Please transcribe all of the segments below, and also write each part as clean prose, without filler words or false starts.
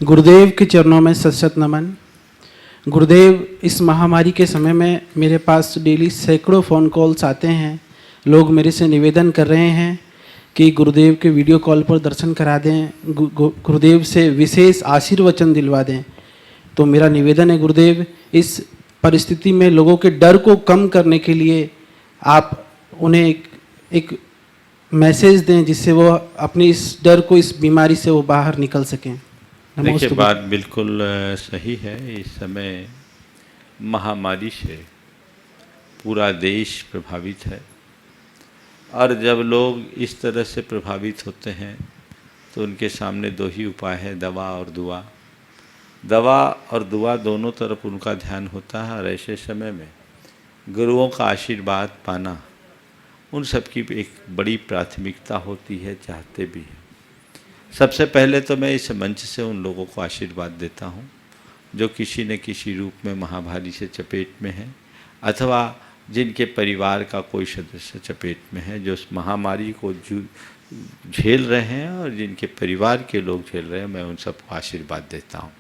गुरुदेव के चरणों में सत सत नमन। गुरुदेव, इस महामारी के समय में मेरे पास डेली सैकड़ों फ़ोन कॉल्स आते हैं। लोग मेरे से निवेदन कर रहे हैं कि गुरुदेव के वीडियो कॉल पर दर्शन करा दें, गुरुदेव से विशेष आशीर्वचन दिलवा दें। तो मेरा निवेदन है गुरुदेव, इस परिस्थिति में लोगों के डर को कम करने के लिए आप उन्हें एक मैसेज दें जिससे वो अपनी इस डर को, इस बीमारी से वो बाहर निकल सकें। देखिए, बात बिल्कुल सही है। इस समय महामारी से पूरा देश प्रभावित है और जब लोग इस तरह से प्रभावित होते हैं तो उनके सामने दो ही उपाय है, दवा और दुआ। दवा और दुआ दोनों तरफ उनका ध्यान होता है और ऐसे समय में गुरुओं का आशीर्वाद पाना उन सबकी एक बड़ी प्राथमिकता होती है, चाहते भी हैं। सबसे पहले तो मैं इस मंच से उन लोगों को आशीर्वाद देता हूँ जो किसी न किसी रूप में महामारी से चपेट में हैं अथवा जिनके परिवार का कोई सदस्य चपेट में है, जो उस महामारी को झेल रहे हैं और जिनके परिवार के लोग झेल रहे हैं, मैं उन सबको आशीर्वाद देता हूँ।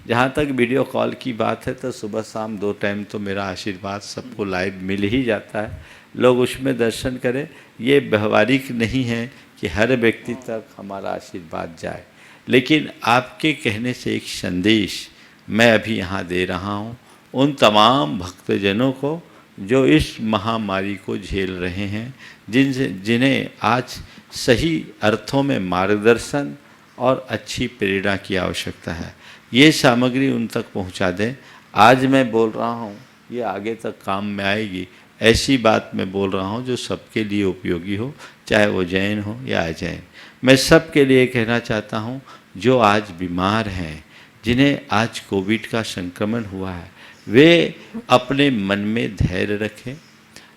जहाँ तक वीडियो कॉल की बात है तो सुबह शाम 2 टाइम तो मेरा आशीर्वाद सबको लाइव मिल ही जाता है। लोग उसमें दर्शन करें, ये व्यवहारिक नहीं है कि हर व्यक्ति तक हमारा आशीर्वाद जाए, लेकिन आपके कहने से एक संदेश मैं अभी यहाँ दे रहा हूँ उन तमाम भक्तजनों को जो इस महामारी को झेल रहे हैं, जिन्हें आज सही अर्थों में मार्गदर्शन और अच्छी प्रेरणा की आवश्यकता है। ये सामग्री उन तक पहुँचा दें। आज मैं बोल रहा हूँ ये आगे तक काम में आएगी। ऐसी बात मैं बोल रहा हूँ जो सबके लिए उपयोगी हो, चाहे वो जैन हो या अजैन। मैं सबके लिए कहना चाहता हूँ जो आज बीमार हैं, जिन्हें आज कोविड का संक्रमण हुआ है, वे अपने मन में धैर्य रखें,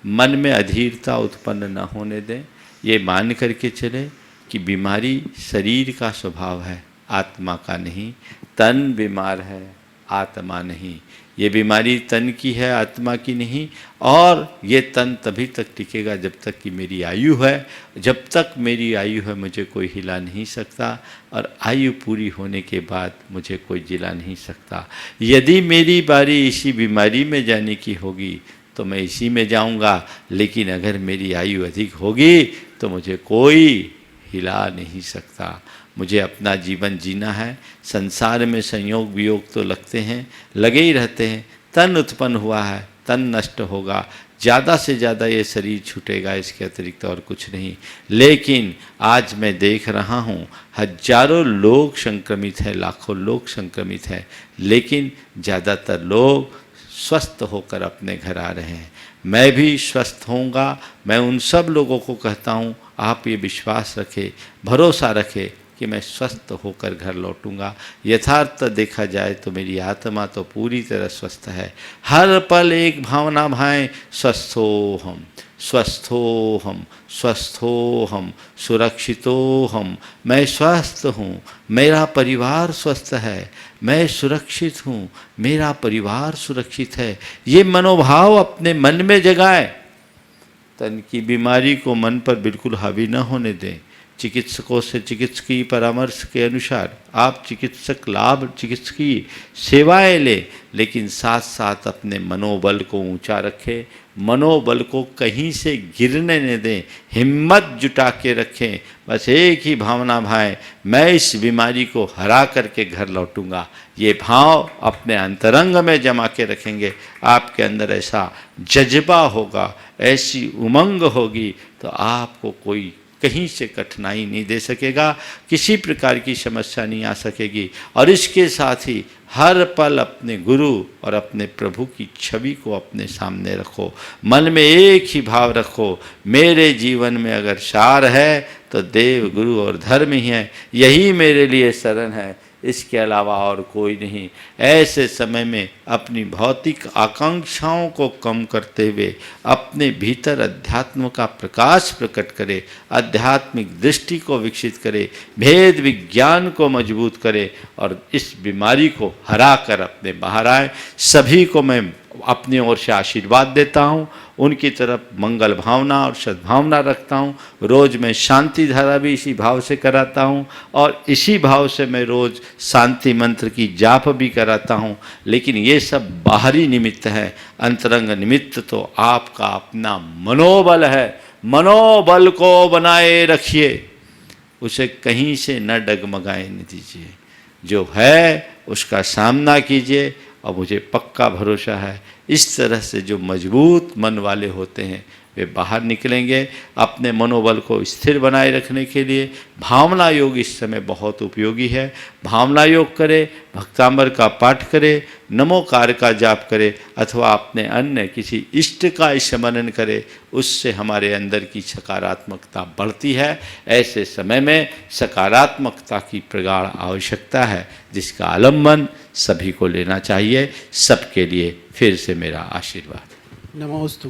मन में अधीरता उत्पन्न न होने दें। ये मान करके चले कि बीमारी शरीर का स्वभाव है, आत्मा का नहीं। तन बीमार है, आत्मा नहीं। ये बीमारी तन की है, आत्मा की नहीं। और ये तन तभी तक टिकेगा जब तक कि मेरी आयु है। जब तक मेरी आयु है मुझे कोई हिला नहीं सकता, और आयु पूरी होने के बाद मुझे कोई जिला नहीं सकता। यदि मेरी बारी इसी बीमारी में जाने की होगी तो मैं इसी में जाऊंगा, लेकिन अगर मेरी आयु अधिक होगी तो मुझे कोई हिला नहीं सकता। मुझे अपना जीवन जीना है। संसार में संयोग वियोग तो लगते हैं, लगे ही रहते हैं। तन उत्पन्न हुआ है, तन नष्ट होगा, ज़्यादा से ज़्यादा ये शरीर छूटेगा, इसके अतिरिक्त और कुछ नहीं। लेकिन आज मैं देख रहा हूँ हजारों लोग संक्रमित हैं, लाखों लोग संक्रमित हैं, लेकिन ज़्यादातर लोग स्वस्थ होकर अपने घर आ रहे हैं। मैं भी स्वस्थ होऊंगा। मैं उन सब लोगों को कहता हूँ आप ये विश्वास रखें, भरोसा रखें कि मैं स्वस्थ होकर घर लौटूंगा। यथार्थ देखा जाए तो मेरी आत्मा तो पूरी तरह स्वस्थ है। हर पल एक भावना भाएं, स्वस्थोहम स्वस्थोहम स्वस्थोहम सुरक्षितोहम। मैं स्वस्थ हूँ, मेरा परिवार स्वस्थ है, मैं सुरक्षित हूँ, मेरा परिवार सुरक्षित है। ये मनोभाव अपने मन में जगाएं। तन की बीमारी को मन पर बिल्कुल हावी न होने दें। चिकित्सकों से चिकित्सकीय परामर्श के अनुसार आप चिकित्सकीय सेवाएं लें, लेकिन साथ साथ अपने मनोबल को ऊंचा रखें, मनोबल को कहीं से गिरने न दें, हिम्मत जुटा के रखें। बस एक ही भावना भाएं, मैं इस बीमारी को हरा करके घर लौटूंगा। ये भाव अपने अंतरंग में जमा के रखेंगे, आपके अंदर ऐसा जज्बा होगा, ऐसी उमंग होगी तो आपको कोई कहीं से कठिनाई नहीं दे सकेगा, किसी प्रकार की समस्या नहीं आ सकेगी। और इसके साथ ही हर पल अपने गुरु और अपने प्रभु की छवि को अपने सामने रखो। मन में एक ही भाव रखो, मेरे जीवन में अगर सार है तो देव, गुरु और धर्म ही है। यही मेरे लिए शरण है, इसके अलावा और कोई नहीं। ऐसे समय में अपनी भौतिक आकांक्षाओं को कम करते हुए अपने भीतर अध्यात्म का प्रकाश प्रकट करे, आध्यात्मिक दृष्टि को विकसित करे, भेद विज्ञान को मजबूत करे और इस बीमारी को हरा कर अपने बाहर आए। सभी को मैं अपनी ओर से आशीर्वाद देता हूँ, उनकी तरफ मंगल भावना और सद्भावना रखता हूँ। रोज़ मैं शांति धारा भी इसी भाव से कराता हूँ और इसी भाव से मैं रोज़ शांति मंत्र की जाप भी कराता हूँ। लेकिन ये सब बाहरी निमित्त है, अंतरंग निमित्त तो आपका अपना मनोबल है। मनोबल को बनाए रखिए, उसे कहीं से न डगमगाए न दीजिए। जो है उसका सामना कीजिए और मुझे पक्का भरोसा है इस तरह से जो मजबूत मन वाले होते हैं वे बाहर निकलेंगे। अपने मनोबल को स्थिर बनाए रखने के लिए भावना योग इस समय बहुत उपयोगी है। भावना योग करें, भक्तांबर का पाठ करें, नमोकार का जाप करें अथवा अपने अन्य किसी इष्ट का स्मरण करें, उससे हमारे अंदर की सकारात्मकता बढ़ती है। ऐसे समय में सकारात्मकता की प्रगाढ़ आवश्यकता है, जिसका आलम्बन सभी को लेना चाहिए। सबके लिए फिर से मेरा आशीर्वाद। नमोस्तु।